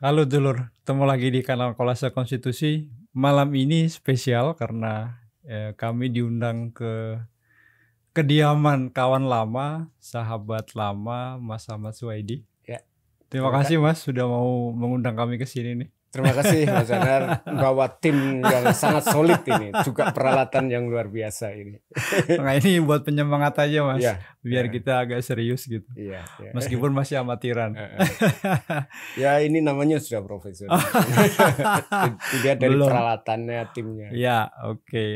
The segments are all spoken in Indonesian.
Halo dulur, ketemu lagi di kanal Kolase Konstitusi. Malam ini spesial karena kami diundang ke kediaman kawan lama, sahabat lama, Mas Ahmad Suwaidi. Ya, Terima kasih Mas sudah mau mengundang kami ke sini nih. terima kasih Mas Anar, bawa tim yang sangat solid ini, juga peralatan yang luar biasa ini. Nah ini buat penyemangat aja Mas, Ya, biar ya. kita agak serius gitu. Iya, ya. Meskipun masih amatiran. Ya ini namanya sudah profesional. Dia dari Belum. peralatannya, timnya. Ya, oke.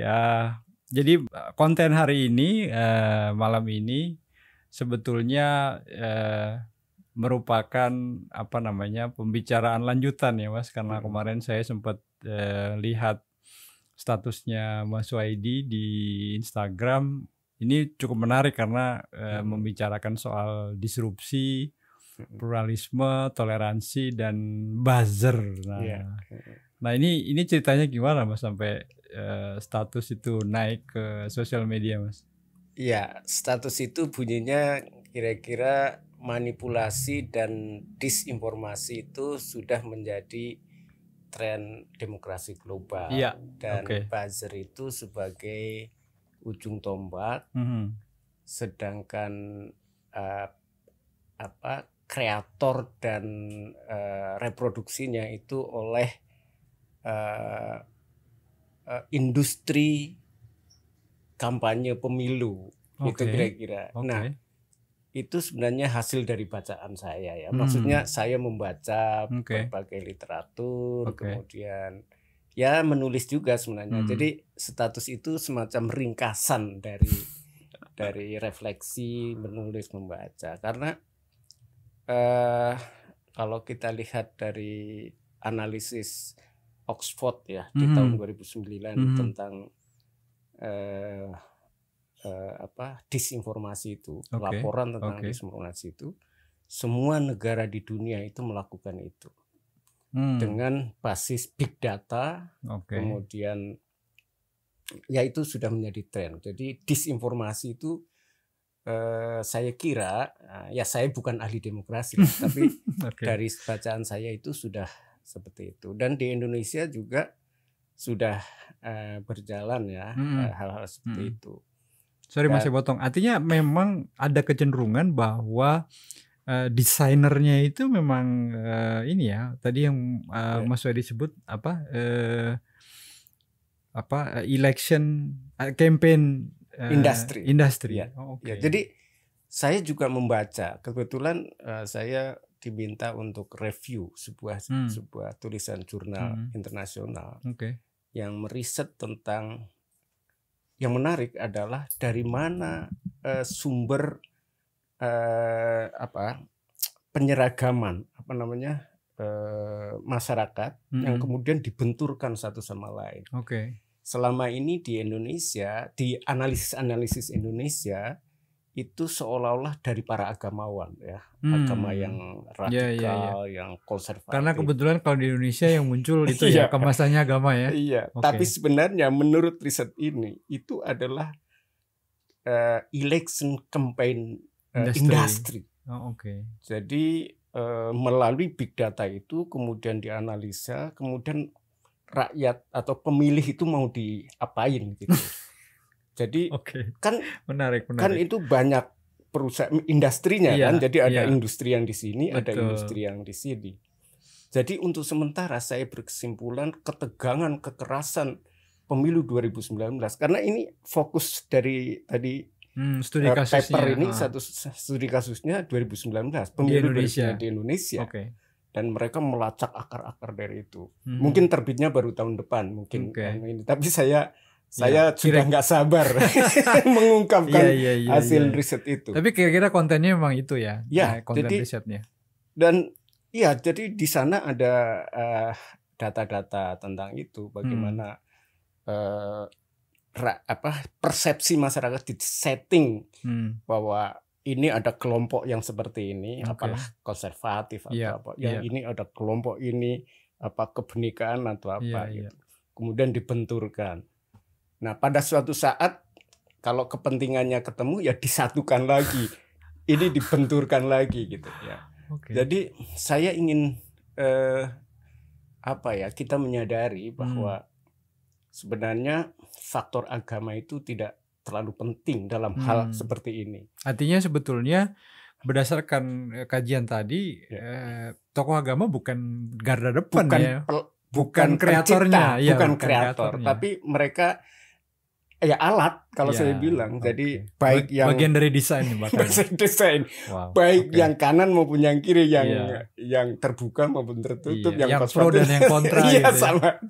Jadi konten hari ini, malam ini sebetulnya merupakan pembicaraan lanjutan ya Mas, karena kemarin saya sempat lihat statusnya Mas Suwaidi di Instagram. Ini cukup menarik karena membicarakan soal disrupsi, pluralisme, toleransi, dan buzzer. Nah ini ceritanya gimana Mas sampai status itu naik ke sosial media Mas? Iya, status itu bunyinya kira-kira manipulasi dan disinformasi itu sudah menjadi tren demokrasi global. Iya, dan buzzer itu sebagai ujung tombak, sedangkan kreator dan reproduksinya itu oleh industri kampanye pemilu. Itu kira-kira. Nah, itu sebenarnya hasil dari bacaan saya ya. Maksudnya saya membaca berbagai literatur, kemudian ya menulis juga sebenarnya. Jadi status itu semacam ringkasan dari refleksi menulis membaca. Karena kalau kita lihat dari analisis Oxford ya di tahun 2009 tentang disinformasi itu, laporan tentang disinformasi itu, semua negara di dunia itu melakukan itu dengan basis big data, kemudian ya itu sudah menjadi tren. Jadi disinformasi itu saya kira, ya saya bukan ahli demokrasi, tapi dari bacaan saya itu sudah seperti itu. Dan di Indonesia juga sudah berjalan ya hal-hal seperti itu. Sorry masih potong. Artinya memang ada kecenderungan bahwa desainernya itu memang ini ya. Tadi yang Mas Wadi sebut election campaign industri. Ya. Ya, jadi saya juga membaca. Kebetulan saya diminta untuk review sebuah tulisan jurnal internasional yang meriset tentang. Yang menarik adalah dari mana sumber penyeragaman masyarakat yang kemudian dibenturkan satu sama lain. Selama ini di Indonesia, di analisis Indonesia itu seolah-olah dari para agamawan ya, agama yang radikal, yang konservatif. Karena kebetulan kalau di Indonesia yang muncul itu ya kemasannya agama ya. Iya. Tapi sebenarnya menurut riset ini itu adalah election campaign industry. Jadi melalui big data itu kemudian dianalisa, kemudian rakyat atau pemilih itu mau diapain gitu. Jadi kan menarik. Kan itu banyak perusahaan industrinya kan. Jadi ada industri yang di sini, ada industri yang di sini. Jadi untuk sementara saya berkesimpulan ketegangan kekerasan pemilu 2019 karena ini fokus dari tadi studi kasusnya. Paper ini satu studi kasusnya 2019 pemilu di Indonesia. Dan mereka melacak akar-akar dari itu. Mungkin terbitnya baru tahun depan mungkin ini. Tapi saya sudah nggak sabar mengungkapkan hasil riset itu. Tapi kira-kira kontennya memang itu ya, konten risetnya. Dan jadi di sana ada data-data tentang itu, bagaimana persepsi masyarakat di setting bahwa ini ada kelompok yang seperti ini, apalah konservatif atau apa, yang ini ada kelompok ini kebenekaan atau apa gitu. Kemudian dibenturkan. Nah, pada suatu saat kalau kepentingannya ketemu ya disatukan lagi. Ini dibenturkan lagi gitu ya. Jadi saya ingin kita menyadari bahwa sebenarnya faktor agama itu tidak terlalu penting dalam hal seperti ini. Artinya sebetulnya berdasarkan kajian tadi, tokoh agama bukan garda depan, bukan kreatornya, bukan kreator, tapi mereka alat kalau saya bilang. Jadi baik yang bagian dari desain, desain, baik yang kanan maupun yang kiri, yang terbuka maupun tertutup, yang pro dan yang kontra. Sama.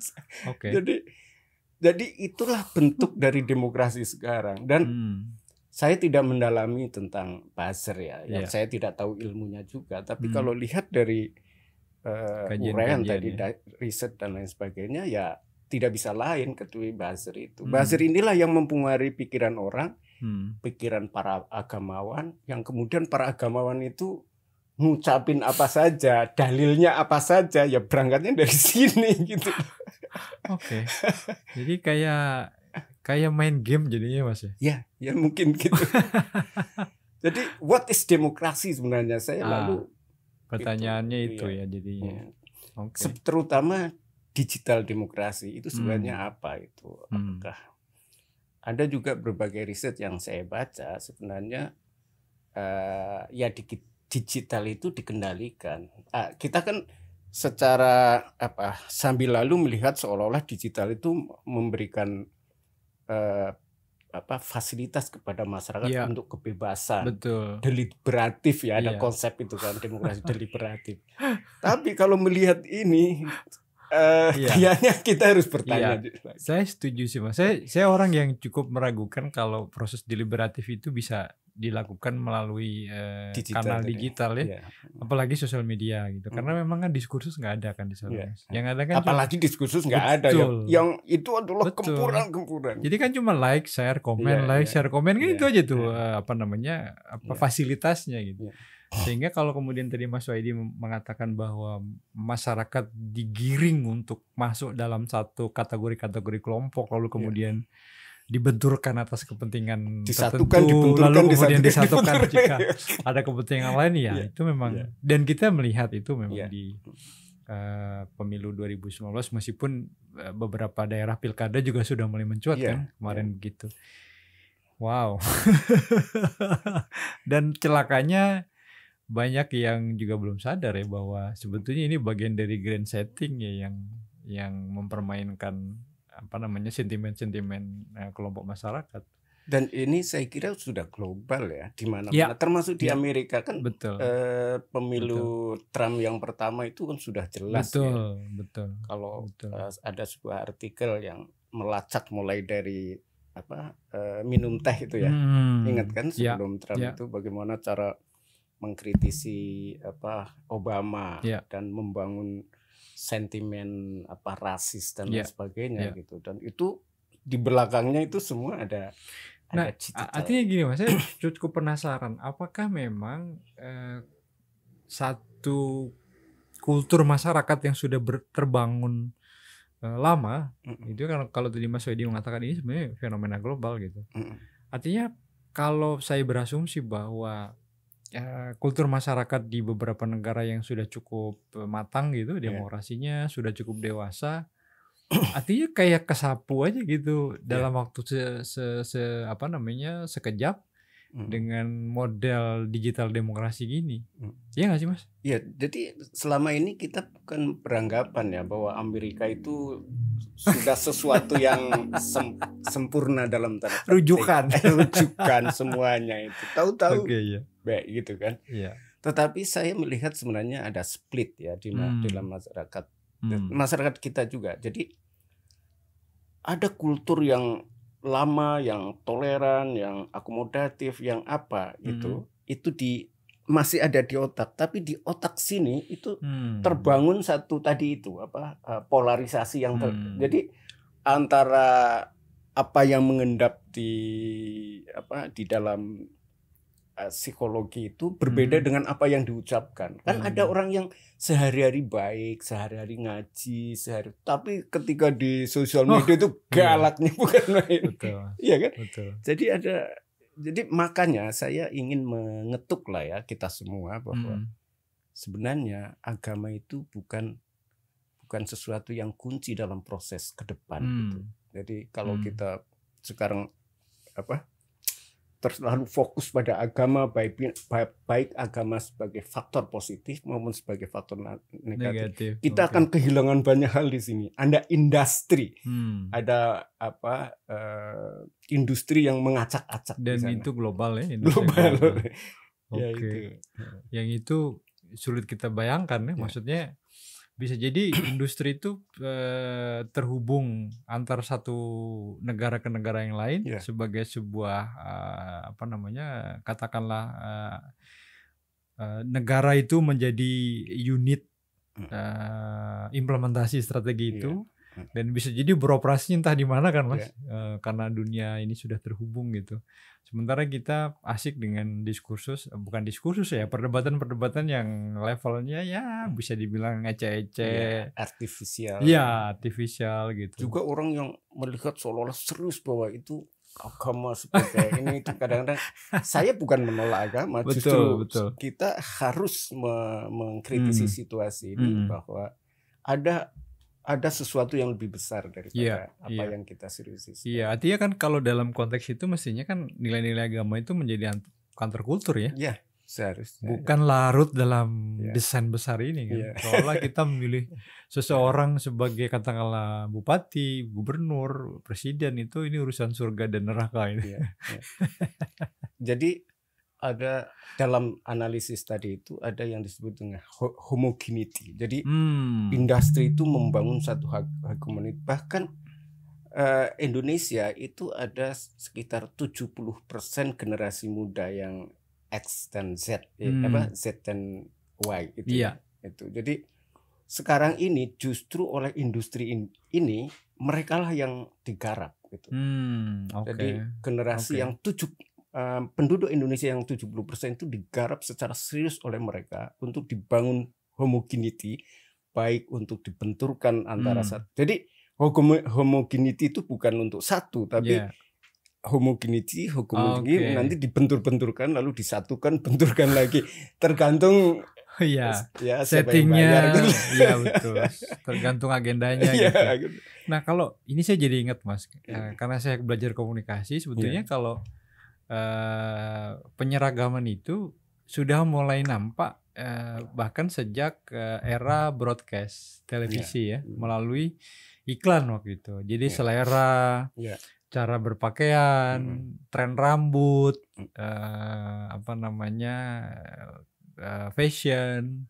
Jadi itulah bentuk dari demokrasi sekarang. Dan saya tidak mendalami tentang buzzer yang saya tidak tahu ilmunya juga. Tapi kalau lihat dari uraian tadi, riset dan lain sebagainya, ya tidak bisa lain kecuali buzzer itu. Buzzer inilah yang mempengaruhi pikiran orang, pikiran para agamawan, yang kemudian para agamawan itu ngucapin apa saja, dalilnya apa saja, ya berangkatnya dari sini gitu. Jadi kayak main game jadinya, Mas ya? Ya mungkin gitu. Jadi what is demokrasi sebenarnya? Saya lalu pertanyaannya itu ya jadinya. Terutama digital demokrasi itu sebenarnya apa itu? Apakah ada juga berbagai riset yang saya baca sebenarnya digital itu dikendalikan. Kita kan secara sambil lalu melihat seolah-olah digital itu memberikan fasilitas kepada masyarakat untuk kebebasan. Betul. Deliberatif ada konsep itu kan, demokrasi deliberatif. Tapi kalau melihat ini kayaknya kita harus bertanya. Saya setuju sih, Mas. Saya orang yang cukup meragukan kalau proses deliberatif itu bisa dilakukan melalui kanal digital ya. Apalagi sosial media gitu. Karena memang kan diskursus nggak ada kan di sana. Yang ada kan apalagi diskursus nggak ada yang itu adalah gempuran. Jadi kan cuma like, share, komen, share, komen kan itu aja tuh fasilitasnya gitu. Sehingga kalau kemudian tadi Mas Waidi mengatakan bahwa masyarakat digiring untuk masuk dalam satu kategori kelompok, lalu kemudian dibenturkan atas kepentingan tertentu, lalu kemudian disatukan jika ada kepentingan lain, itu memang dan kita melihat itu memang di pemilu 2019 meskipun beberapa daerah pilkada juga sudah mulai mencuat kan kemarin begitu. Wow. Dan celakanya banyak yang juga belum sadar ya bahwa sebetulnya ini bagian dari grand setting ya yang mempermainkan sentimen-sentimen kelompok masyarakat. Dan ini saya kira sudah global ya di mana-mana, termasuk di Amerika kan. Pemilu Trump yang pertama itu kan sudah jelas. Betul. Kalau ada sebuah artikel yang melacak mulai dari minum teh itu ya. Ingat kan sebelum Trump itu bagaimana cara mengkritisi Obama dan membangun sentimen rasis dan lain sebagainya gitu. Dan itu di belakangnya itu semua ada digital. Artinya gini Mas, saya cukup penasaran apakah memang satu kultur masyarakat yang sudah terbangun lama itu kan, kalau tadi Mas Wedi mengatakan ini sebenarnya fenomena global gitu. Artinya kalau saya berasumsi bahwa kultur masyarakat di beberapa negara yang sudah cukup matang gitu, demokrasinya sudah cukup dewasa, artinya kayak kesapu aja gitu dalam waktu sekejap dengan model digital demokrasi gini. Iya nggak sih Mas? Iya, jadi selama ini kita kan beranggapan ya bahwa Amerika itu sudah sesuatu yang sempurna dalam tanda rujukan semuanya itu. Tahu-tahu baik gitu kan. Tetapi saya melihat sebenarnya ada split ya di dalam masyarakat. Masyarakat kita juga. Jadi ada kultur yang lama, yang toleran, yang akomodatif, yang gitu. Itu masih ada di otak, tapi di otak sini itu terbangun satu tadi itu polarisasi yang jadi antara apa yang mengendap di dalam psikologi itu berbeda dengan apa yang diucapkan. Kan ada orang yang sehari-hari baik, sehari-hari ngaji, tapi ketika di sosial media itu galaknya bukan main. Iya kan? Betul. Jadi makanya saya ingin mengetuk lah ya kita semua bahwa sebenarnya agama itu bukan sesuatu yang kunci dalam proses ke depan gitu. Jadi kalau kita sekarang terlalu fokus pada agama, baik agama sebagai faktor positif maupun sebagai faktor negatif. Kita akan kehilangan banyak hal di sini. Ada industri, ada industri yang mengacak-acak dan di sana. itu global ya. Global. Ya, itu. Yang itu sulit kita bayangkan ya. Maksudnya bisa jadi industri itu terhubung antar satu negara ke negara yang lain sebagai sebuah katakanlah negara itu menjadi unit implementasi strategi itu dan bisa jadi beroperasi entah di mana kan Mas, karena dunia ini sudah terhubung gitu. Sementara kita asik dengan bukan diskursus ya, perdebatan-perdebatan yang levelnya ya bisa dibilang eceh-eceh, artifisial. Iya, artifisial gitu. Juga orang yang melihat seolah-olah serius bahwa itu agama seperti ini itu kadang-kadang saya bukan menolak agama, justru kita harus mengkritisi situasi ini bahwa ada sesuatu yang lebih besar daripada yang kita seriusi. Iya, artinya kan kalau dalam konteks itu mestinya kan nilai-nilai agama itu menjadi counterculture ya. Iya, seharusnya. Bukan larut dalam desain besar ini kan. Seolah kita memilih seseorang sebagai katakanlah bupati, gubernur, presiden itu ini urusan surga dan neraka ini. Jadi ada dalam analisis tadi itu ada yang disebut dengan homogeneity. Jadi industri itu membangun satu hegemoni. Bahkan Indonesia itu ada sekitar 70% generasi muda yang X dan Z, Z dan Y itu. Itu. Jadi sekarang ini justru oleh industri ini mereka lah yang digarap gitu. Jadi generasi yang penduduk Indonesia yang 70% itu digarap secara serius oleh mereka untuk dibangun homogeneity, baik untuk dibenturkan antara satu. Jadi homogeneity itu bukan untuk satu, tapi homogeneity nanti dibentur-benturkan lalu disatukan, benturkan lagi, tergantung settingnya. Iya betul, tergantung agendanya gitu. Nah kalau ini saya jadi ingat Mas, karena saya belajar komunikasi sebetulnya kalau penyeragaman itu sudah mulai nampak bahkan sejak era broadcast televisi melalui iklan waktu itu. Jadi selera, cara berpakaian, tren rambut, fashion,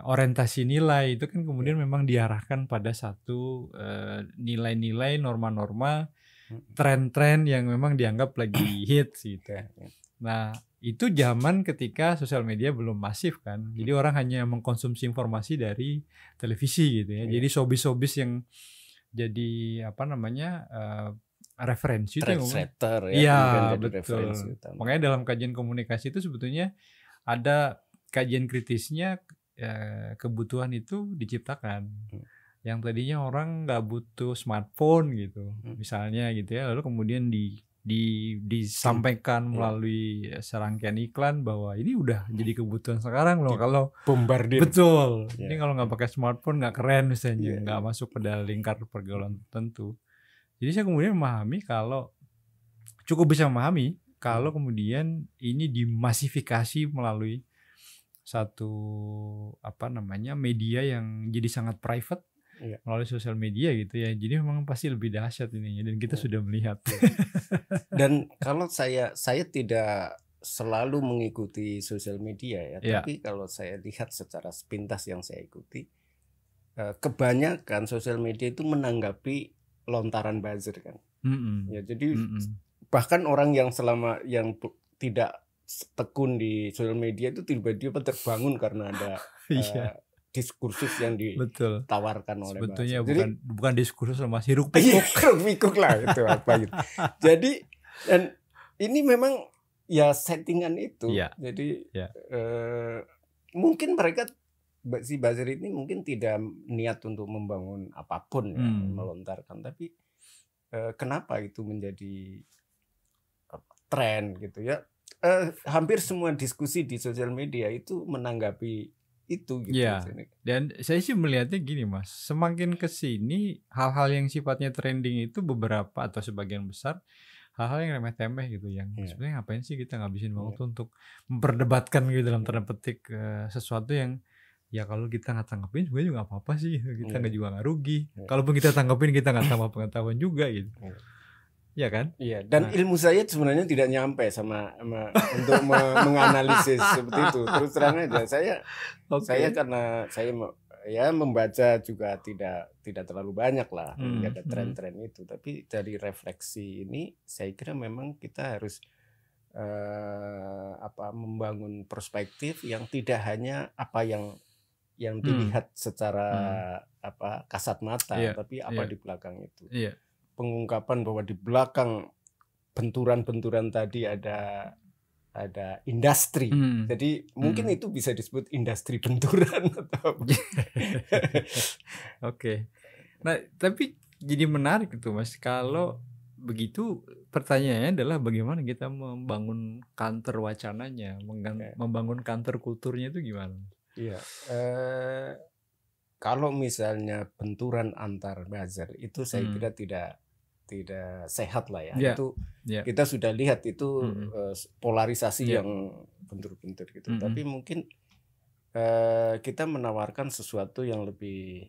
orientasi nilai itu kan kemudian memang diarahkan pada satu nilai-nilai, norma-norma, tren-tren yang memang dianggap lagi hits gitu. Nah itu zaman ketika sosial media belum masif kan, jadi orang hanya mengkonsumsi informasi dari televisi gitu ya. Jadi showbiz yang jadi referensi itu betul. Makanya dalam kajian komunikasi itu sebetulnya ada kajian kritisnya, kebutuhan itu diciptakan. Yang tadinya orang nggak butuh smartphone gitu, misalnya gitu ya, lalu kemudian disampaikan melalui serangkaian iklan bahwa ini udah jadi kebutuhan sekarang loh. Kalau bombardir. Betul. Ini kalau nggak pakai smartphone nggak keren misalnya, nggak masuk ke dalam lingkar pergaulan tertentu. Jadi saya kemudian cukup bisa memahami kalau kemudian ini dimasifikasi melalui satu media yang jadi sangat private. Melalui sosial media gitu ya, jadi memang pasti lebih dahsyat ini dan kita sudah melihat. Dan kalau saya tidak selalu mengikuti sosial media ya, tapi kalau saya lihat secara sepintas yang saya ikuti, kebanyakan sosial media itu menanggapi lontaran buzzer kan. Ya jadi bahkan orang yang tidak tekun di sosial media itu tiba-tiba terbangun karena ada diskursus yang ditawarkan oleh sebetulnya bukan diskursus sama hiruk pikuk. Pikuk lah itu apa gitu. Jadi dan ini memang ya settingan itu. Jadi mungkin mereka si buzzer ini mungkin tidak niat untuk membangun apapun ya, melontarkan, tapi kenapa itu menjadi tren gitu ya. hampir semua diskusi di sosial media itu menanggapi itu gitu. Ya, dan saya sih melihatnya gini Mas, semakin kesini hal-hal yang sifatnya trending itu beberapa atau sebagian besar hal-hal yang remeh-temeh gitu, yang sebenarnya ngapain sih kita ngabisin waktu untuk memperdebatkan gitu dalam tanda petik sesuatu yang ya kalau kita nggak tanggapin sebenarnya juga nggak apa-apa sih, kita nggak juga nggak rugi. Kalaupun kita tanggapin kita nggak tambah pengetahuan juga gitu. Iya kan? Iya, dan ilmu saya sebenarnya tidak nyampe sama untuk menganalisis seperti itu. Terus terang aja, saya karena saya ya membaca juga tidak terlalu banyak lah, ada tren-tren itu. Tapi dari refleksi ini, saya kira memang kita harus membangun perspektif yang tidak hanya apa yang dilihat secara kasat mata, tapi apa di belakang itu. Pengungkapan bahwa di belakang benturan-benturan tadi ada industri. Jadi mungkin itu bisa disebut industri benturan atau Oke. Nah, tapi jadi menarik itu Mas. Kalau begitu pertanyaannya adalah bagaimana kita membangun counter wacananya, membangun counter kulturnya itu gimana? Iya. Kalau misalnya benturan antar buzzer itu saya kira tidak sehat lah ya. Itu kita sudah lihat itu polarisasi yang bentur-bentur gitu. Tapi mungkin kita menawarkan sesuatu yang lebih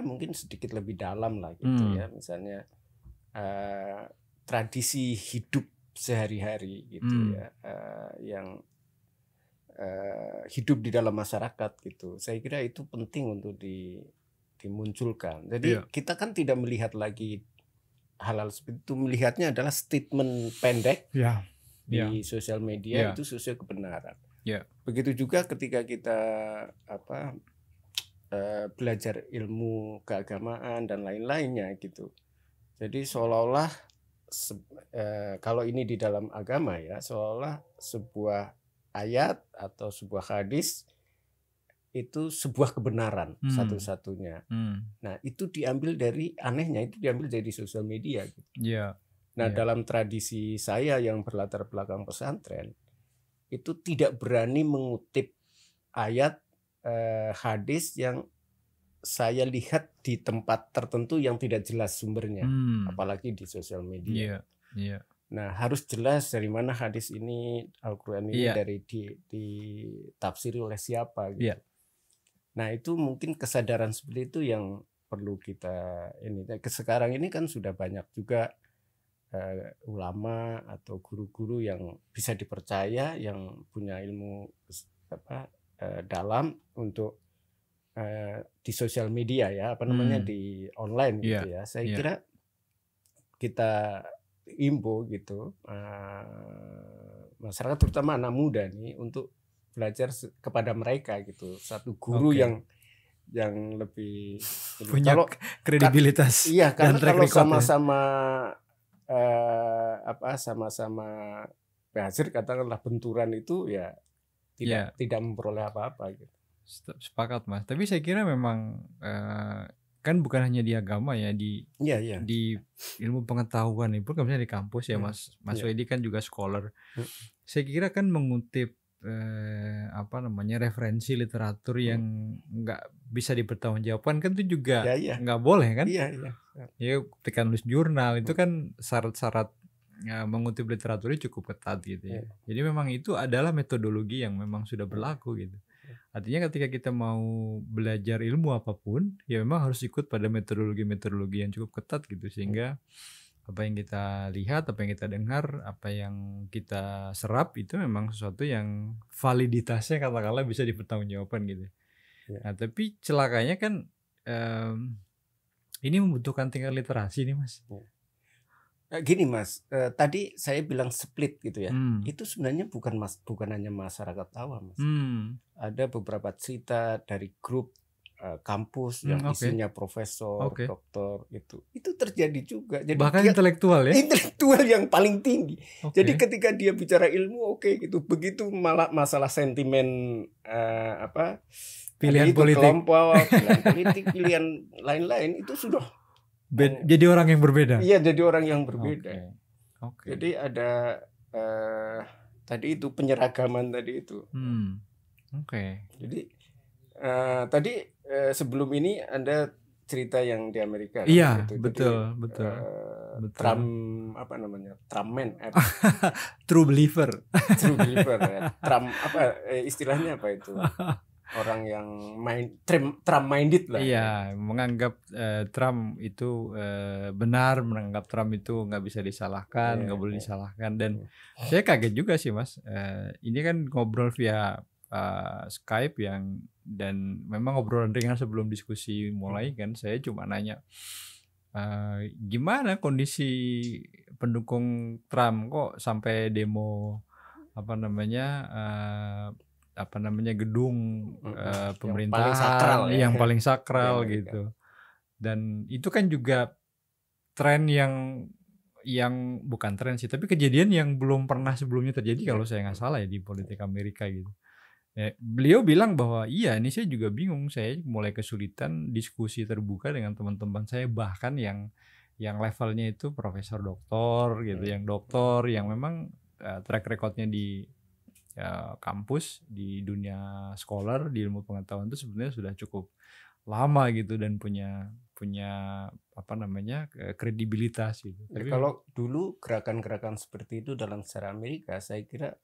mungkin sedikit lebih dalam lah gitu ya. Misalnya tradisi hidup sehari-hari gitu ya, yang hidup di dalam masyarakat gitu. Saya kira itu penting untuk dimunculkan. Jadi kita kan tidak melihat lagi hal-hal seperti itu, melihatnya adalah statement pendek di sosial media itu sesuai kebenaran. Begitu juga ketika kita belajar ilmu keagamaan dan lain-lainnya gitu. Jadi seolah-olah kalau ini di dalam agama ya, seolah-olah sebuah ayat atau sebuah hadis itu sebuah kebenaran satu-satunya. Nah itu anehnya itu diambil dari sosial media gitu. Nah dalam tradisi saya yang berlatar belakang pesantren itu tidak berani mengutip ayat hadis yang saya lihat di tempat tertentu yang tidak jelas sumbernya, apalagi di sosial media. Nah harus jelas dari mana hadis ini, Al-Quran ini dari ditafsiri oleh siapa gitu. Nah itu mungkin kesadaran seperti itu yang perlu kita ini. Sekarang ini kan sudah banyak juga ulama atau guru-guru yang bisa dipercaya, yang punya ilmu dalam untuk di sosial media ya, di online gitu ya. Saya kira kita imbo gitu masyarakat terutama anak muda nih untuk belajar kepada mereka gitu, satu guru yang lebih punya kredibilitas. Iya, karena kalau sama-sama sama-sama buzzer katakanlah benturan itu ya tidak memperoleh apa-apa gitu. Sepakat Mas. Tapi saya kira memang kan bukan hanya di agama ya, di ilmu pengetahuan itu kan misalnya di kampus ya Mas Wedi kan juga scholar. Saya kira kan mengutip referensi literatur yang nggak bisa dipertanggungjawabkan kan itu juga nggak boleh kan? Ya ketika nulis jurnal itu kan syarat-syarat mengutip literaturnya cukup ketat gitu ya. Jadi memang itu adalah metodologi yang memang sudah berlaku gitu. Artinya ketika kita mau belajar ilmu apapun ya memang harus ikut pada metodologi yang cukup ketat gitu, sehingga apa yang kita lihat, apa yang kita dengar, apa yang kita serap itu memang sesuatu yang validitasnya katakanlah bisa dipertanggungjawabkan gitu. Nah tapi celakanya kan ini membutuhkan tingkat literasi nih Mas. Gini Mas, tadi saya bilang split gitu ya. Itu sebenarnya bukan hanya masyarakat awam Mas. Ada beberapa cerita dari grup kampus yang isinya profesor, doktor itu terjadi juga. Jadi bahkan intelektual yang paling tinggi. Jadi ketika dia bicara ilmu gitu. Begitu masalah sentimen pilihan politik, kelompok, pilihan politik, pilihan lain-lain itu sudah jadi orang yang berbeda. Iya, jadi orang yang berbeda. Jadi ada tadi itu penyeragaman tadi itu. Oke. Jadi tadi sebelum ini Anda cerita yang di Amerika. Iya, gitu. betul. Trump apa namanya? Trumpman. True believer. True believer. Ya. Trump apa istilahnya apa itu? Orang yang Trump minded lah. Iya, menganggap Trump itu benar, menganggap Trump itu nggak bisa disalahkan, nggak boleh disalahkan. Dan saya kaget juga sih Mas. Ini kan ngobrol via Skype dan memang obrolan ringan sebelum diskusi mulai kan. Saya cuma nanya gimana kondisi pendukung Trump kok sampai demo gedung pemerintahan yang paling sakral gitu. Dan itu kan juga tren yang bukan tren sih, tapi kejadian yang belum pernah sebelumnya terjadi kalau saya nggak salah ya di politik Amerika gitu. Beliau bilang bahwa iya, ini saya juga bingung, saya mulai kesulitan diskusi terbuka dengan teman-teman saya, bahkan yang levelnya itu profesor doktor gitu, yang doktor yang memang track recordnya di kampus di dunia scholar di ilmu pengetahuan itu sebenarnya sudah cukup lama gitu dan punya kredibilitas gitu. Tapi kalau dulu gerakan-gerakan seperti itu dalam sejarah Amerika saya kira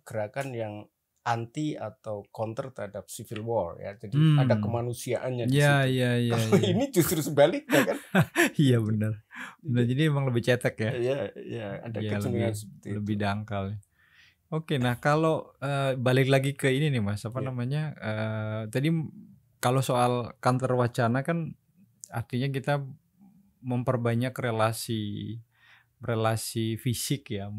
gerakan yang anti atau counter terhadap civil war ya. Jadi ada kemanusiaannya di situ. Kalau ini justru sebaliknya kan. Iya benar. Jadi emang lebih cetek ya. Iya, ada kecenderungan seperti itu. Lebih dangkal. Oke, nah kalau balik lagi ke ini nih Mas, tadi kalau soal counter wacana kan artinya kita memperbanyak relasi fisik ya,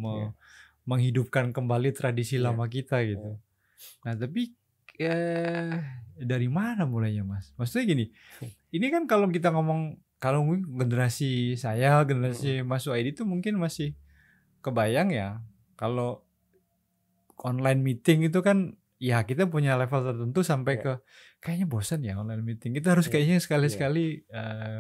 menghidupkan kembali tradisi lama kita gitu. Nah tapi dari mana mulainya Mas? Maksudnya gini, ini kan kalau kita ngomong, kalau generasi saya, generasi Mas Suhaidi itu mungkin masih kebayang ya, kalau online meeting itu kan ya kita punya level tertentu sampai ke kayaknya bosan ya online meeting. Kita harus kayaknya sekali-sekali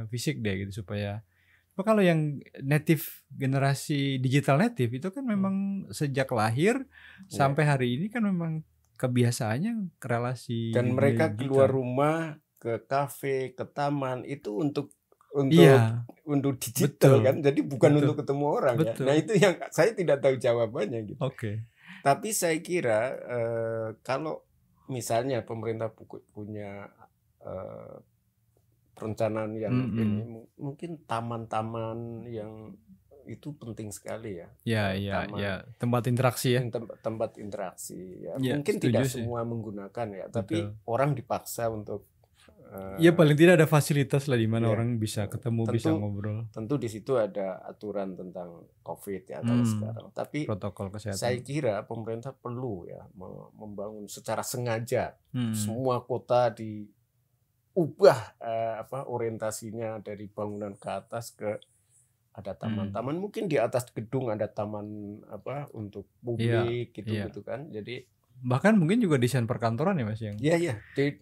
fisik deh gitu supaya. Kalau yang native, generasi digital native itu kan memang sejak lahir sampai hari ini kan memang kebiasaannya relasi. Dan mereka keluar rumah ke kafe, ke taman itu untuk digital kan. Jadi bukan untuk ketemu orang ya. Nah itu yang saya tidak tahu jawabannya gitu. Tapi saya kira kalau misalnya pemerintah punya perencanaan yang ini, mungkin taman-taman yang itu penting sekali ya. Iya. Tempat interaksi ya. Tempat interaksi ya. Mungkin tidak semua menggunakan ya, tapi orang dipaksa untuk. Ya paling tidak ada fasilitas lah di mana orang bisa ketemu, bisa ngobrol. Tentu di situ ada aturan tentang COVID ya kalau sekarang. Tapi protokol kesehatan. Saya kira pemerintah perlu ya membangun secara sengaja semua kota diubah orientasinya dari bangunan ke atas ke ada taman-taman. Mungkin di atas gedung ada taman untuk publik gitu kan. Jadi bahkan mungkin juga desain perkantoran ya Mas yang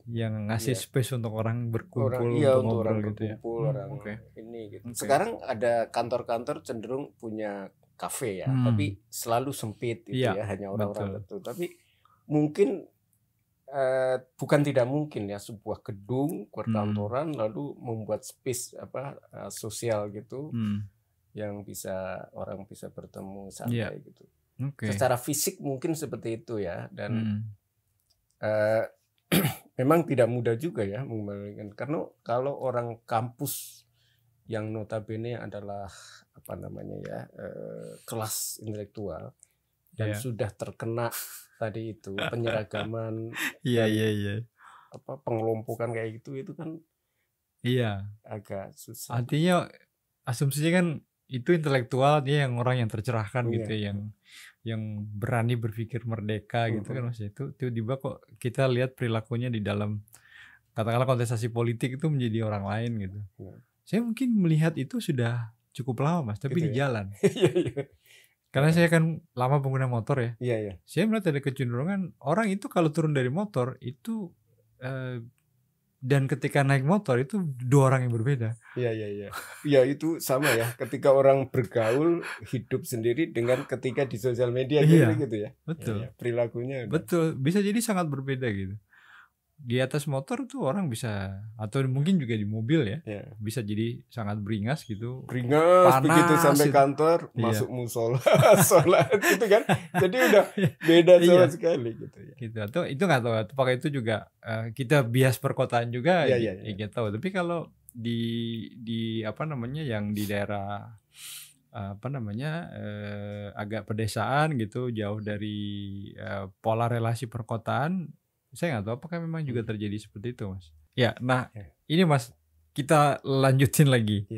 yang ngasih space untuk orang berkumpul, untuk ngobrol gitu ya. Ini gitu. Sekarang ada kantor-kantor cenderung punya kafe ya, tapi selalu sempit itu ya, hanya orang-orang tertentu. Tapi mungkin bukan tidak mungkin ya sebuah gedung perkantoran lalu membuat space sosial gitu yang orang bisa bertemu santai gitu. Secara fisik mungkin seperti itu ya, dan memang tidak mudah juga ya mengembalikan, karena kalau orang kampus yang notabene adalah kelas intelektual dan sudah terkena tadi itu penyeragaman, pengelompokan kayak gitu, itu kan agak susah. Artinya asumsinya kan itu intelektual, dia yang orang yang tercerahkan gitu, yang berani berpikir merdeka gitu kan Mas. Itu tiba-tiba kok kita lihat perilakunya di dalam katakanlah kontestasi politik itu menjadi orang lain gitu. Saya mungkin melihat itu sudah cukup lama Mas, tapi di jalan. Karena saya kan lama pengguna motor ya. Saya melihat ada kecenderungan orang itu kalau turun dari motor itu Dan ketika naik motor itu dua orang yang berbeda. Iya. Ya itu sama ya. Ketika orang bergaul hidup sendiri dengan ketika di sosial media gitu ya. Betul. Ya, perilakunya. Betul. Bisa jadi sangat berbeda gitu. Di atas motor tuh orang bisa, atau mungkin juga di mobil ya. Bisa jadi sangat beringas gitu. Panas begitu sampai kantor, masuk musola, sholat gitu kan. Jadi udah beda sama sekali gitu ya. Gitu. Atau itu nggak tahu, apakah itu juga kita bias perkotaan juga kita tahu. Tapi kalau di apa namanya yang di daerah apa namanya agak pedesaan gitu, jauh dari pola relasi perkotaan, saya nggak tahu apakah memang juga terjadi seperti itu, Mas. Ya, nah ini Mas, kita lanjutin lagi.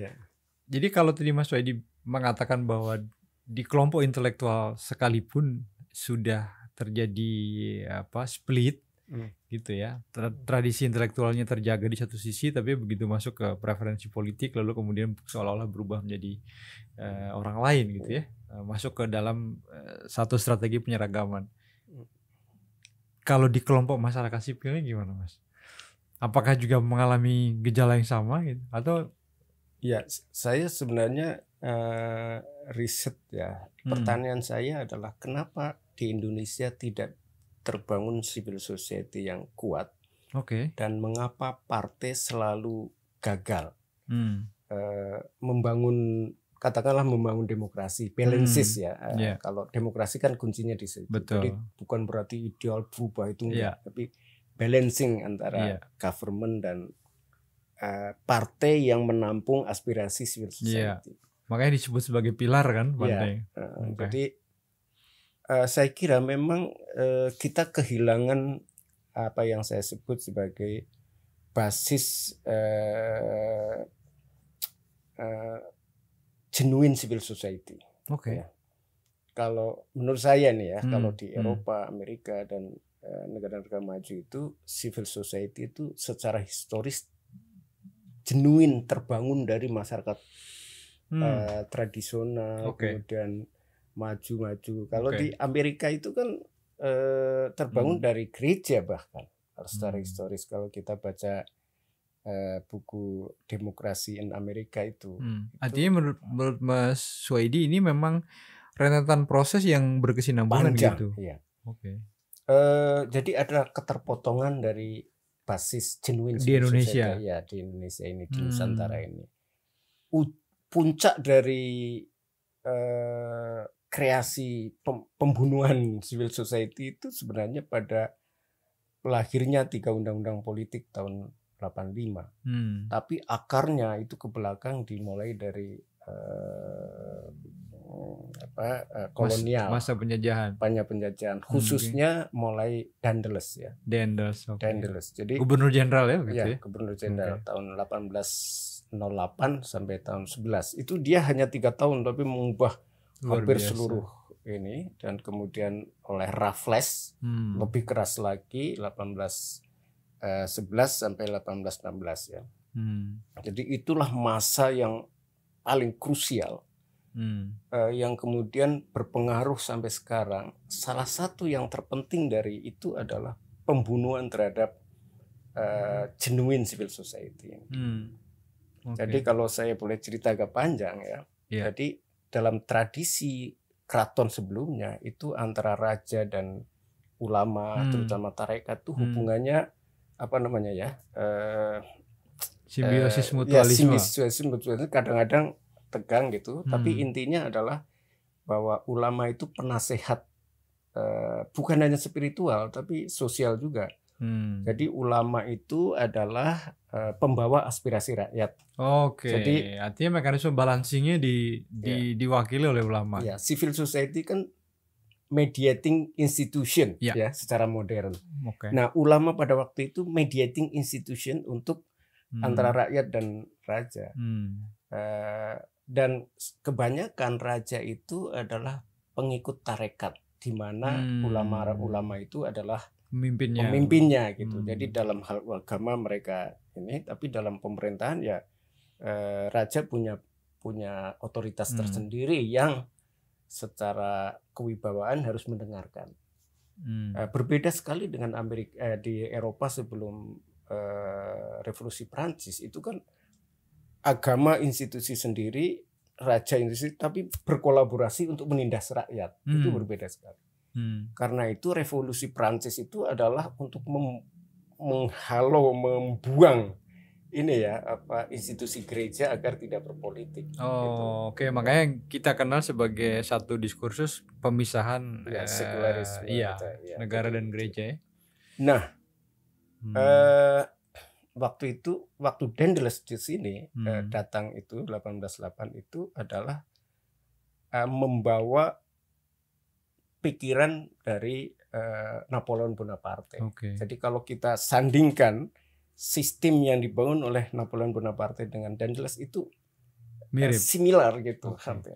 Jadi kalau tadi Mas Waidi mengatakan bahwa di kelompok intelektual sekalipun sudah terjadi split gitu ya, tradisi intelektualnya terjaga di satu sisi, tapi begitu masuk ke preferensi politik lalu kemudian seolah-olah berubah menjadi orang lain gitu ya, masuk ke dalam satu strategi penyeragaman. Kalau di kelompok masyarakat sipilnya gimana, Mas? Apakah juga mengalami gejala yang sama gitu? Atau ya, saya sebenarnya riset ya. Pertanyaan saya adalah kenapa di Indonesia tidak terbangun civil society yang kuat? Dan mengapa partai selalu gagal membangun, katakanlah membangun demokrasi, balances ya. Kalau demokrasi kan kuncinya di situ. Jadi bukan berarti ideal berubah itu enggak, tapi balancing antara government dan partai yang menampung aspirasi civil society. Makanya disebut sebagai pilar kan partai. Jadi saya kira memang kita kehilangan apa yang saya sebut sebagai basis genuine civil society. Ya. Kalau menurut saya nih ya, kalau di Eropa, Amerika dan negara-negara maju itu civil society itu secara historis genuine terbangun dari masyarakat tradisional, kemudian maju-maju. Kalau di Amerika itu kan terbangun dari gereja bahkan. Secara historis kalau kita baca buku Demokrasi in Amerika itu. Artinya menurut Mas Waidi ini memang rentetan proses yang berkesinambungan panjang, gitu. Iya. Jadi ada keterpotongan dari basis genuine di Indonesia. Ya, di Indonesia ini, di Nusantara ini. Puncak dari kreasi pembunuhan civil society itu sebenarnya pada lahirnya 3 undang-undang politik tahun 85. Tapi akarnya itu ke belakang dimulai dari kolonial, masa penjajahan, khususnya mulai Daendels ya. Daendels. Jadi Gubernur Jenderal ya gitu ya. Gubernur Jenderal tahun 1808 sampai tahun 11. Itu dia hanya 3 tahun tapi mengubah hampir seluruh ini, dan kemudian oleh Raffles lebih keras lagi 1811 sampai 1816 ya. Jadi itulah masa yang paling krusial yang kemudian berpengaruh sampai sekarang. Salah satu yang terpenting dari itu adalah pembunuhan terhadap genuine civil society. Jadi kalau saya boleh cerita agak panjang ya. Jadi dalam tradisi keraton sebelumnya itu antara raja dan ulama, terutama tarekat itu hubungannya apa namanya ya? Simbiosis mutualisme. Simbiosis mutualisme kadang-kadang tegang gitu, tapi intinya adalah bahwa ulama itu penasehat bukan hanya spiritual tapi sosial juga. Jadi ulama itu adalah pembawa aspirasi rakyat. Jadi artinya mekanisme balancingnya diwakili oleh ulama. Ya, civil society kan mediating institution ya secara modern. Nah, ulama pada waktu itu mediating institution untuk antara rakyat dan raja. Dan kebanyakan raja itu adalah pengikut tarekat, di mana ulama itu adalah pemimpinnya gitu. Jadi dalam hal agama mereka ini, tapi dalam pemerintahan ya raja punya otoritas tersendiri yang secara kewibawaan harus mendengarkan. Berbeda sekali dengan Amerika di Eropa sebelum revolusi Prancis itu kan agama institusi sendiri, raja institusi, tapi berkolaborasi untuk menindas rakyat. Itu berbeda sekali. Karena itu revolusi Prancis itu adalah untuk menghalau, membuang ini ya institusi gereja agar tidak berpolitik. Gitu. Oke. Makanya kita kenal sebagai satu diskursus pemisahan sekularisme, negara dan gereja. Nah, waktu Daendels di sini datang itu 1808 itu adalah membawa pikiran dari Napoleon Bonaparte. Jadi kalau kita sandingkan sistem yang dibangun oleh Napoleon Bonaparte dengan Daendels itu mirip, similar gitu hampir.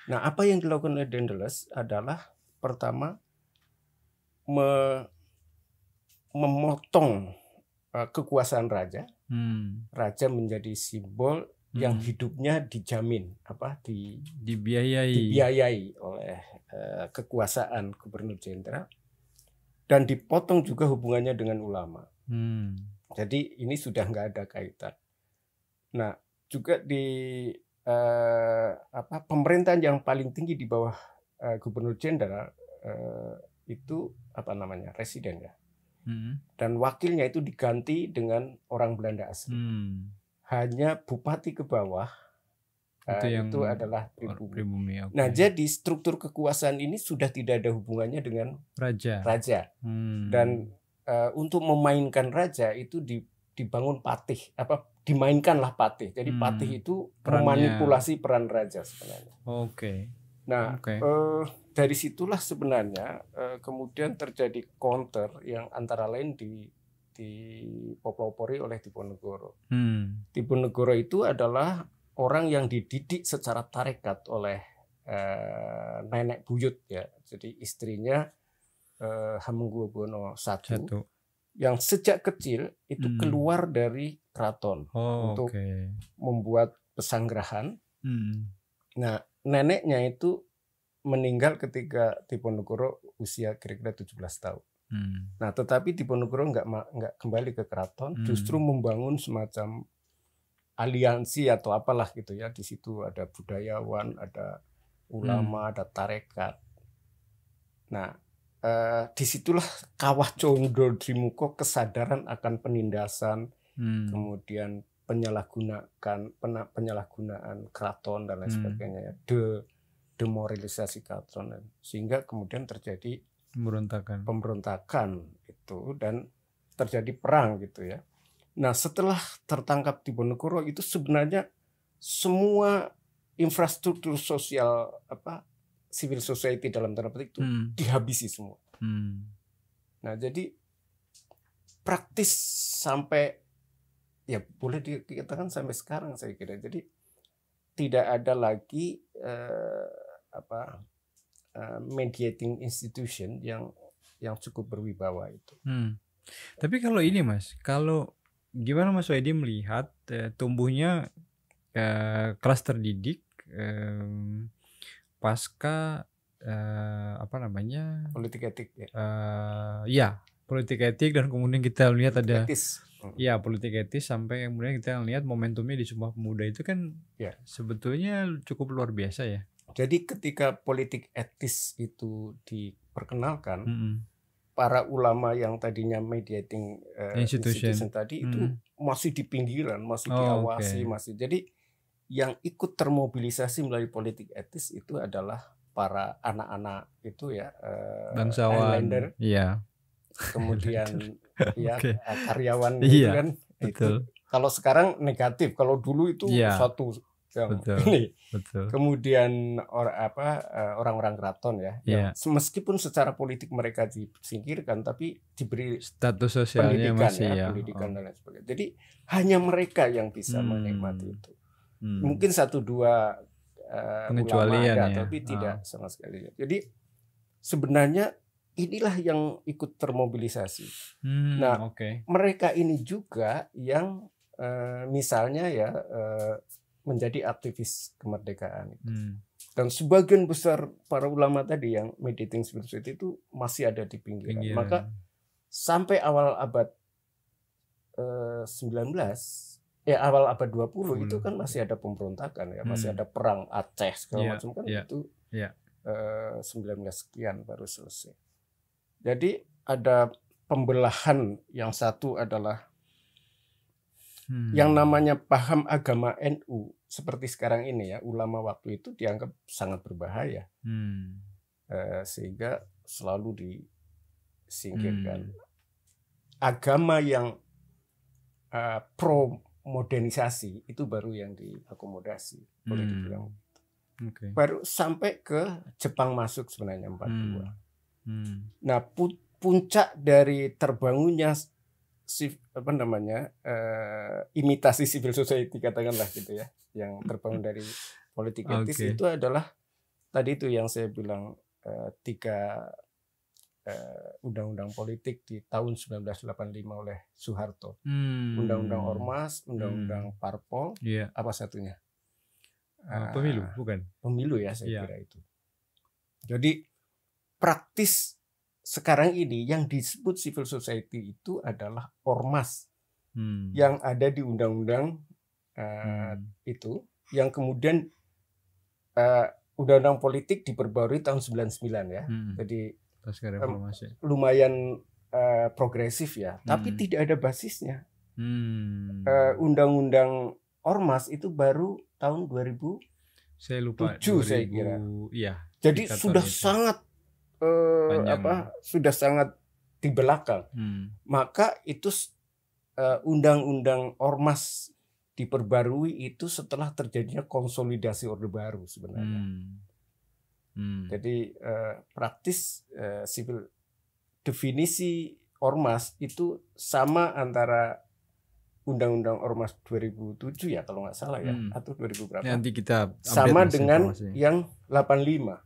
Nah, apa yang dilakukan oleh Daendels adalah pertama memotong kekuasaan raja. Raja menjadi simbol yang hidupnya dijamin dibiayai oleh kekuasaan gubernur jenderal, dan dipotong juga hubungannya dengan ulama. Jadi ini sudah nggak ada kaitan. Nah, juga di pemerintahan yang paling tinggi di bawah gubernur jenderal itu residen ya. Dan wakilnya itu diganti dengan orang Belanda asli. Hanya bupati ke bawah itu adalah pribumi. Nah, jadi struktur kekuasaan ini sudah tidak ada hubungannya dengan raja. Dan untuk memainkan raja itu dibangun patih, dimainkanlah patih. Jadi patih itu memanipulasi peran raja sebenarnya. Nah, dari situlah sebenarnya kemudian terjadi counter yang antara lain dipelopori oleh Diponegoro. Diponegoro itu adalah orang yang dididik secara tarekat oleh nenek buyut ya. Jadi istrinya Hamengkubuwono I yang sejak kecil itu keluar dari keraton untuk membuat pesanggrahan. Nah, neneknya itu meninggal ketika Diponegoro usia kira-kira 17 tahun. Nah, tetapi Diponegoro nggak kembali ke keraton, justru membangun semacam aliansi atau apalah gitu ya. Di situ ada budayawan, ada ulama, ada tarekat. Nah, disitulah Kawah Condro Drimuko kesadaran akan penindasan, kemudian penyalahgunaan keraton dan lain sebagainya ya, demoralisasi keraton, sehingga kemudian terjadi pemberontakan itu dan terjadi perang gitu ya. Nah, setelah tertangkap Diponegoro itu sebenarnya semua infrastruktur sosial civil society dalam tanda petik itu dihabisi semua. Nah, jadi praktis sampai ya boleh dikatakan sampai sekarang saya kira. Jadi tidak ada lagi mediating institution yang cukup berwibawa itu. Tapi kalau ini Mas, gimana Mas Waidi melihat tumbuhnya kelas terdidik pasca politik etik ya? Politik etik, dan kemudian kita lihat ada politik etis, sampai kemudian kita lihat momentumnya di Sumpah Pemuda itu kan sebetulnya cukup luar biasa ya. Jadi ketika politik etis itu diperkenalkan, para ulama yang tadinya mediating institution tadi itu masih di pinggiran, masih diawasi, masih. Jadi yang ikut termobilisasi melalui politik etis itu adalah para anak-anak itu ya, bangsawan, kemudian karyawan itu kan. Itu kalau sekarang negatif, kalau dulu itu satu yang ini. Kemudian orang-orang keraton ya, yang meskipun secara politik mereka disingkirkan, tapi diberi status sosialnya pendidikan dan lain sebagainya. Jadi hanya mereka yang bisa menikmati itu. Mungkin satu dua pengecualian ulama ada, tapi tidak sama sekali. Jadi sebenarnya inilah yang ikut termobilisasi. Mereka ini juga yang misalnya ya menjadi aktivis kemerdekaan. Dan sebagian besar para ulama tadi yang mediating spirituality itu masih ada di pinggiran. Maka sampai awal abad awal abad 20 itu kan masih ada pemberontakan ya, masih ada perang Aceh segala macam kan itu 19 sekian baru selesai. Jadi ada pembelahan, yang satu adalah yang namanya paham agama NU seperti sekarang ini ya, ulama waktu itu dianggap sangat berbahaya, sehingga selalu disingkirkan. Agama yang pro modernisasi itu baru yang diakomodasi, boleh dibilang. Baru sampai ke Jepang masuk sebenarnya 42. Nah, puncak dari terbangunnya imitasi civil society katakanlah gitu ya, yang terbangun dari politik etis itu adalah tadi itu yang saya bilang 3 undang-undang politik di tahun 1985 oleh Soeharto. Undang-undang Ormas, undang-undang Parpol, apa satunya? Pemilu, bukan? Pemilu ya, saya kira itu. Jadi praktis sekarang ini yang disebut civil society itu adalah ormas yang ada di undang-undang itu, yang kemudian undang-undang politik diperbarui tahun 99 ya. Jadi lumayan progresif ya, tapi tidak ada basisnya. Undang-undang ormas itu baru tahun 2007 saya lupa, saya kira. Iya. Jadi sudah sangat sudah sangat di belakang. Maka itu undang-undang ormas diperbarui itu setelah terjadinya konsolidasi Orde Baru sebenarnya. Jadi praktis definisi ormas itu sama antara Undang-Undang Ormas 2007 ya kalau nggak salah ya, atau 2000 berapa. Nanti kita sama dengan yang 85.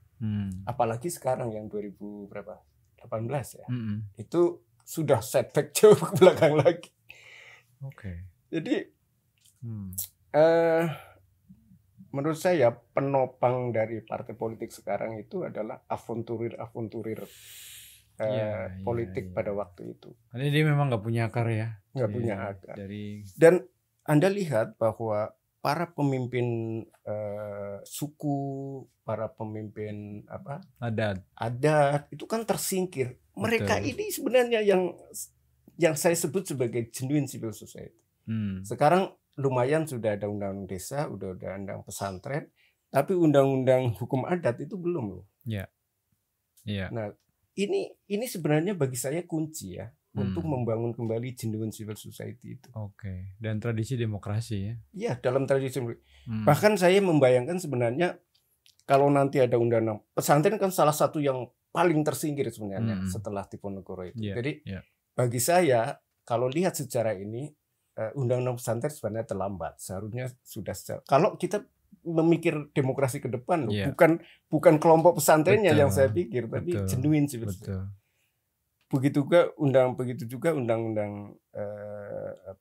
Apalagi sekarang yang 2000 berapa? 18 ya. Itu sudah setback jauh ke belakang lagi. Jadi menurut saya penopang dari partai politik sekarang itu adalah aventurir politik pada waktu itu. Karena dia memang nggak punya akar ya. Nggak punya akar. Dan Anda lihat bahwa para pemimpin suku, para pemimpin adat itu kan tersingkir. Mereka ini sebenarnya yang saya sebut sebagai genuine civil society. Sekarang lumayan sudah ada undang-undang desa, udah ada undang pesantren, tapi undang-undang hukum adat itu belum loh. Nah, ini sebenarnya bagi saya kunci ya untuk membangun kembali genuine civil society itu. Dan tradisi demokrasi ya. Iya, dalam tradisi. Bahkan saya membayangkan sebenarnya kalau nanti ada undang-undang pesantren kan salah satu yang paling tersingkir sebenarnya setelah Diponegoro itu. Jadi bagi saya kalau lihat sejarah ini undang-undang pesantren sebenarnya terlambat. Seharusnya sudah kalau kita memikir demokrasi ke depan loh, bukan kelompok pesantrennya yang saya pikir, tapi genuine civil society. Begitu juga undang-undang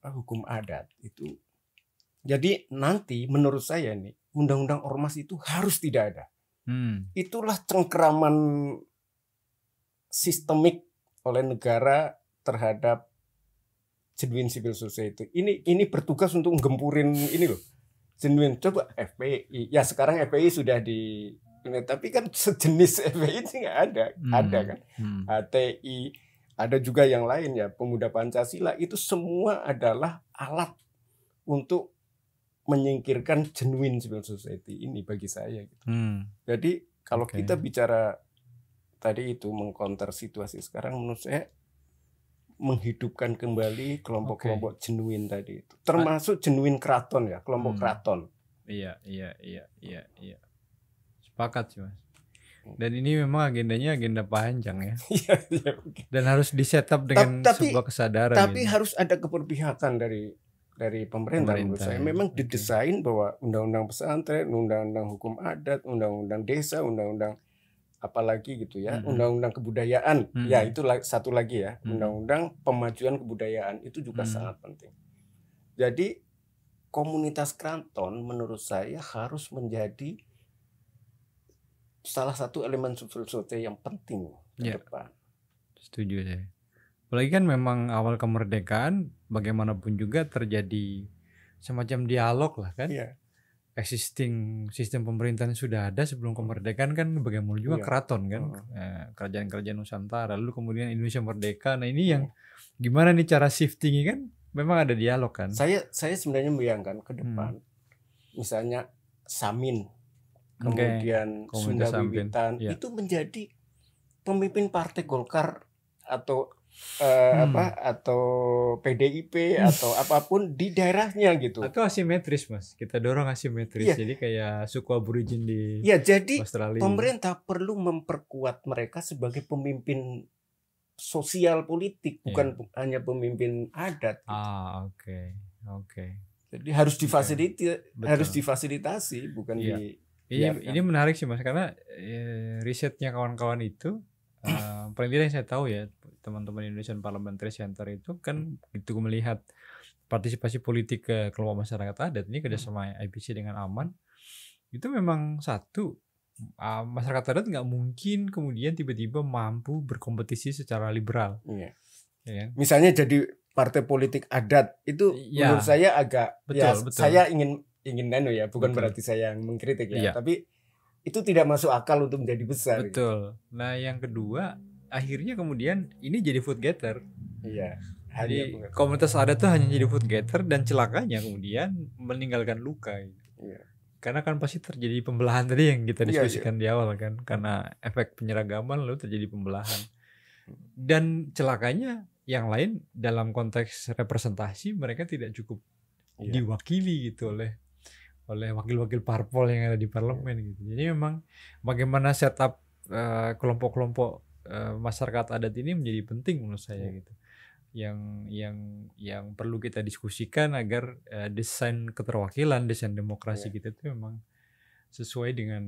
hukum adat itu. Jadi nanti menurut saya nih undang-undang ormas itu harus tidak ada. Itulah cengkeraman sistemik oleh negara terhadap genuine civil society. Ini bertugas untuk menggempurin ini loh. Genuine. Coba FPI. Ya sekarang FPI sudah tapi kan sejenis FPI itu nggak ada. Ada kan. HTI. Ada juga yang lain ya. Pemuda Pancasila. Itu semua adalah alat untuk menyingkirkan genuine civil society ini bagi saya. Gitu. Jadi kalau kita bicara tadi itu mengcounter situasi sekarang, menurut saya menghidupkan kembali kelompok-kelompok genuine tadi itu, termasuk genuine keraton ya, kelompok keraton. Iya. Sepakat sih Mas. Dan ini memang agendanya agenda panjang ya. Dan harus di-setup dengan sebuah kesadaran. Tapi harus ada keberpihakan dari pemerintah menurut saya. Memang didesain bahwa undang-undang pesantren, undang-undang hukum adat, undang-undang desa, undang-undang apalagi gitu ya, undang-undang kebudayaan, ya itu satu lagi ya, undang-undang pemajuan kebudayaan itu juga sangat penting. Jadi komunitas keraton menurut saya harus menjadi salah satu elemen civil society yang penting ke depan. Setuju saya. Apalagi kan memang awal kemerdekaan bagaimanapun juga terjadi semacam dialog lah kan. Iya. Existing sistem pemerintahan sudah ada sebelum kemerdekaan kan bagaimana juga keraton kan, kerajaan-kerajaan Nusantara, lalu kemudian Indonesia merdeka. Nah ini yang gimana nih cara shiftingnya kan, memang ada dialog kan. Saya sebenarnya membayangkan ke depan, misalnya Samin, kemudian Sunda Wiwitan, itu menjadi pemimpin Partai Golkar atau atau PDIP atau apapun di daerahnya gitu. Atau asimetris Mas, kita dorong asimetris. Jadi kayak suku aborigin di jadi Australia. Pemerintah perlu memperkuat mereka sebagai pemimpin sosial politik, bukan hanya pemimpin adat. Gitu. Oke. Jadi harus difasilitasi, bukan Ini menarik sih Mas, karena risetnya kawan-kawan itu paling tidak yang saya tahu ya, teman-teman Indonesian Parliamentary Center itu kan itu melihat partisipasi politik ke kelompok masyarakat adat ini kerjasama IPC dengan Aman, itu memang satu, masyarakat adat nggak mungkin kemudian tiba-tiba mampu berkompetisi secara liberal. Ya. Misalnya jadi partai politik adat itu menurut saya agak betul. Saya ingin bukan berarti saya yang mengkritik tapi itu tidak masuk akal untuk menjadi besar. Betul. Gitu. Nah yang kedua, akhirnya kemudian ini jadi food getter. Jadi komunitas adat tuh hanya jadi food getter dan celakanya kemudian meninggalkan luka. Karena kan pasti terjadi pembelahan tadi yang kita diskusikan di awal kan, karena efek penyeragaman lalu terjadi pembelahan. Dan celakanya yang lain dalam konteks representasi mereka tidak cukup diwakili gitu oleh wakil-wakil parpol yang ada di parlemen gitu. Jadi memang bagaimana setup kelompok-kelompok masyarakat adat ini menjadi penting menurut saya gitu. Yang perlu kita diskusikan agar desain keterwakilan, desain demokrasi kita itu memang sesuai dengan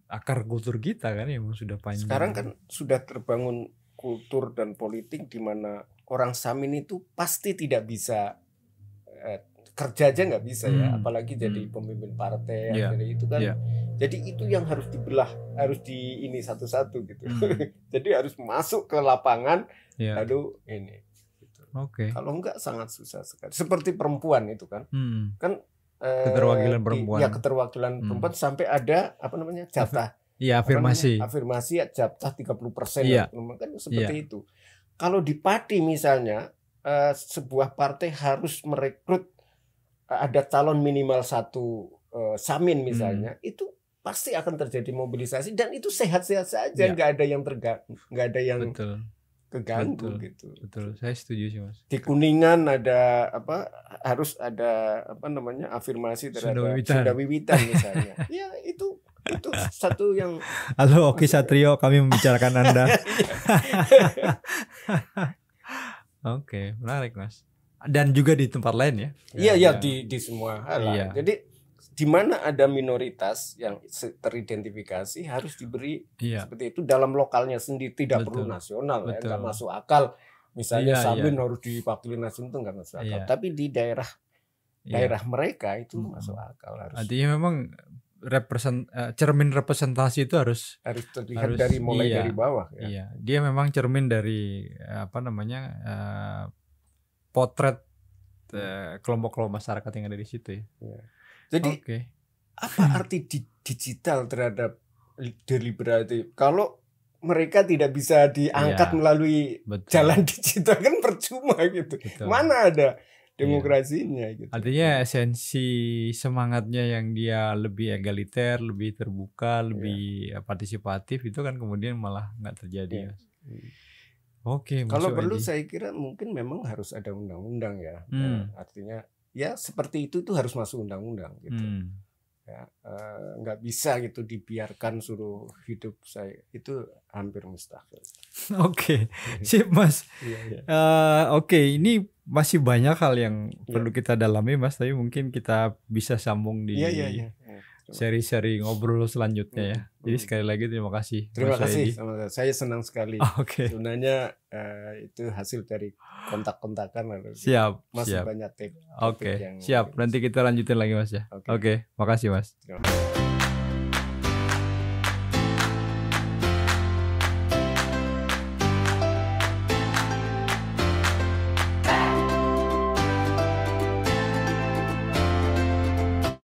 akar kultur kita kan yang sudah panjang. Sekarang kan sudah terbangun kultur dan politik di mana orang Samin itu pasti tidak bisa kerja aja nggak bisa apalagi jadi pemimpin partai jadi itu kan jadi itu yang harus dibelah, harus ini satu-satu gitu. Jadi harus masuk ke lapangan lalu ini gitu. Kalau enggak sangat susah sekali, seperti perempuan itu kan keterwakilan perempuan keterwakilan perempuan sampai ada jatah afirmasi jatah 30% kan seperti itu. Kalau di Pati misalnya sebuah partai harus merekrut ada calon minimal satu Samin misalnya, itu pasti akan terjadi mobilisasi dan itu sehat-sehat saja, nggak ada yang keganggu gitu. Betul, saya setuju sih Mas. Di Kuningan ada harus ada afirmasi terhadap Sunda Wiwitan misalnya. Ya itu satu yang. Halo Oki Satrio, kami membicarakan Anda. Oke, menarik Mas. Dan juga di tempat lain ya. Iya di semua hal. Jadi di mana ada minoritas yang teridentifikasi harus diberi seperti itu dalam lokalnya sendiri, tidak perlu nasional nggak masuk akal. Misalnya Samin harus diwakili nasional itu nggak masuk akal. Tapi di daerah mereka itu masuk akal harus. Artinya memang cermin representasi itu harus terlihat dari mulai dari bawah. Dia memang cermin dari potret kelompok-kelompok masyarakat yang ada di situ ya. Jadi apa arti digital terhadap deliberatif kalau mereka tidak bisa diangkat melalui jalan digital kan percuma gitu. Mana ada demokrasinya gitu. Artinya esensi semangatnya yang dia lebih egaliter, lebih terbuka, lebih partisipatif itu kan kemudian malah nggak terjadi. Kalau perlu saya kira mungkin memang harus ada undang-undang ya. Artinya seperti itu harus masuk undang-undang gitu. Nggak bisa gitu dibiarkan suruh hidup, saya itu hampir mustahil. Sip Mas. Ini masih banyak hal yang perlu kita dalami Mas, tapi mungkin kita bisa sambung di seri-seri ngobrol selanjutnya ya. Jadi sekali lagi terima kasih. Terima kasih. Saya senang sekali. Sebenarnya itu hasil dari kontak-kontakan. Masih banyak topik yang siap. Nanti kita lanjutin lagi Mas ya. Makasih Mas.